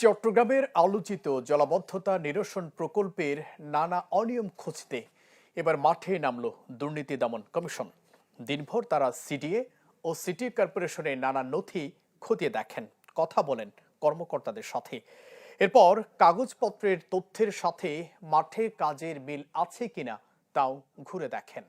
চট্টগ্রামের আলোচিত জলাবদ্ধতা নিরসন প্রকল্পের নানা অনিয়ম খুঁজতে এবার মাঠে নামল দুর্নীতি দমন কমিশন। দিনভর তারা সিডিএ ও সিটি কর্পোরেশনের নানা নথি খতিয়ে দেখেন, কথা বলেন কর্মকর্তাদের সাথে। এরপর কাগজপত্রের তথ্যের সাথে মাঠে কাজের মিল আছে কিনা তাও ঘুরে দেখেন।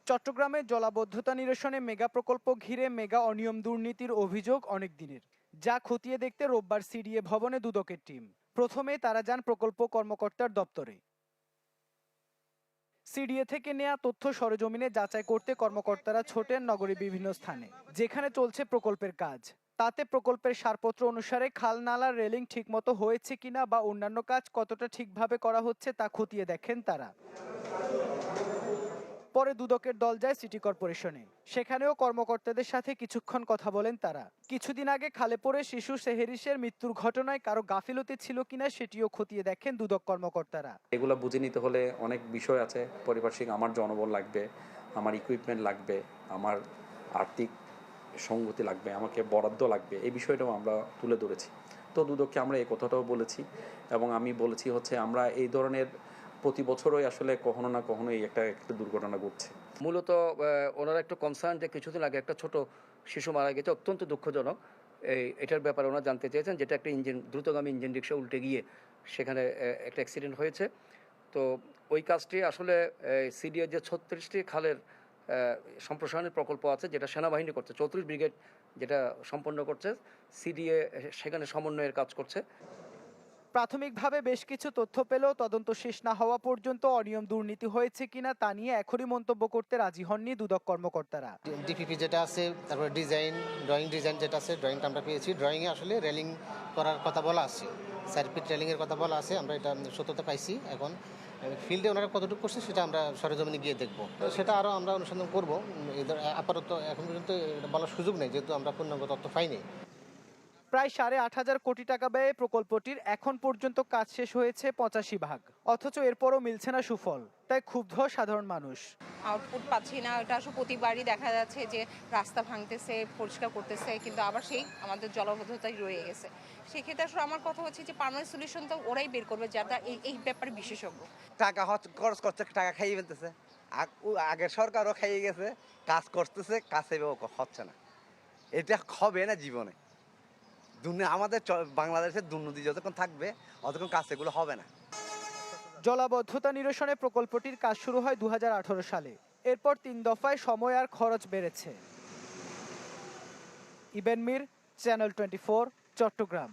চট্টগ্রামে জলাবদ্ধতা নিরসনে মেগা প্রকল্প ঘিরে মেগা অনিয়ম দুর্নীতির অভিযোগ অনেক দিনের, যা খতিয়ে দেখতে রোববার সিডিএ ভবনে দুদকের টিম। প্রথমে তারা যান প্রকল্প কর্মকর্তার দপ্তরে। সিডিএ থেকে নেয়া তথ্য সরেজমিনে যাচাই করতে কর্মকর্তারা ছোটেন নগরীর বিভিন্ন স্থানে যেখানে চলছে প্রকল্পের কাজ। তাতে প্রকল্পের সারপত্র অনুসারে খাল নালার রেলিং ঠিকমতো হয়েছে কিনা বা অন্যান্য কাজ কতটা ঠিকভাবে করা হচ্ছে তা খতিয়ে দেখেন তারা। পরে দুদকের দল যায় সিটি কর্পোরেশনে, সেখানেও কর্মকর্তাদের সাথে কিছুক্ষণ কথা বলেন তারা। কিছুদিন আগে খালে পড়ে শিশু সেহেরিসের মৃত্যুর ঘটনায় কারো গাফিলতি ছিল কিনা সেটিও খতিয়ে দেখেন দুদক কর্মকর্তারা। এগুলো বুঝে নিতে হলে অনেক বিষয় আছে, পারিপার্শ্বিক আমার জনবল লাগবে, আমার ইকুইপমেন্ট লাগবে, আমার আর্থিক সঙ্গতি লাগবে, আমাকে বরাদ্দ লাগবে, এই বিষয়টাও আমরা তুলে ধরেছি। তো দুদককে আমরা এই কথাটাও বলেছি এবং আমি বলেছি হচ্ছে আমরা এই ধরনের প্রতি বছরই আসলে কখনো না কখনো এই একটা দুর্ঘটনা ঘটছে। মূলত ওনারা একটু কনসার্ন যে কিছুদিন আগে একটা ছোট শিশু মারা গেছে, অত্যন্ত দুঃখজনক। এটার ব্যাপারে ওনারা জানতে চেয়েছেন, যেটা একটা দ্রুতগামী ইঞ্জিন রিক্সা উল্টে গিয়ে সেখানে একটা অ্যাক্সিডেন্ট হয়েছে। তো ওই কাজটি আসলে সিডিএ যে 36টি খালের সম্প্রসারণের প্রকল্প আছে, যেটা সেনাবাহিনী করছে, 34 ব্রিগেড যেটা সম্পন্ন করছে, সিডিএ সেখানে সমন্বয়ের কাজ করছে। প্রাথমিকভাবে বেশ কিছু তথ্য পেলেও তদন্ত শেষ না হওয়া পর্যন্ত অনিয়ম দুর্নীতি হয়েছে কিনা তা নিয়ে এখনই মন্তব্য করতে রাজি হননি দুদক কর্মকর্তারা। ডিপিপি যেটা আছে, তারপরে ড্রয়িং ডিজাইন যেটা আছে, ড্রয়িংটা আমরা পেয়েছি। ড্রয়িংয়ে আসলে রেলিং করার কথা বলা আছে, সার্কিট রেলিংয়ের কথা বলা আছে, আমরা এটা সত্যতা পাইছি। এখন ফিল্ডে ওনারা কতটুকু করছে সেটা আমরা সরেজমিনে গিয়ে দেখবো, সেটা আরও আমরা অনুসন্ধান করবো। আপাতত এখন পর্যন্ত বলার সুযোগ নেই, যেহেতু আমরা পূর্ণাঙ্গ তথ্য পাইনি। প্রায় 8.5 কোটি টাকা ব্যয়ে প্রকল্পটির এখন পর্যন্ত কাজ শেষ হয়েছে 85 ভাগ, অথচ এরপরও মিলছে না সুফল। তাই ক্ষুব্ধ সাধারণ মানুষ। আউটপুট পাচ্ছি না, এটা আসলে প্রতিবারই দেখা যাচ্ছে যে রাস্তা ভাঙতেছে, পরিষ্কার করতেছে, কিন্তু আবার সেই আমাদের জলাবদ্ধতাই রয়ে গেছে। সেক্ষেত্রে আসলে আমার কথা হচ্ছে যে পার্মানেন্ট সলিউশন তো ওরাই বের করবে যারা এই ব্যাপারে বিশেষজ্ঞ। টাকা খরচ করছে, টাকা খাইয়ে ফেলতেছে। আগের সরকারও খাইয়ে গেছে, কাজ করতেছে, কাজ হচ্ছে না। এটা হবে না জীবনে। আমাদের বাংলাদেশের দুর্নীতি যতক্ষণ থাকবে অতক্ষণ কাজ এগুলো হবে না। জলাবদ্ধতা নিরসনে প্রকল্পটির কাজ শুরু হয় 2018 সালে। এরপর 3 দফায় সময় আর খরচ বেড়েছে। ইবেন মির, চ্যানেল 24, চট্টগ্রাম।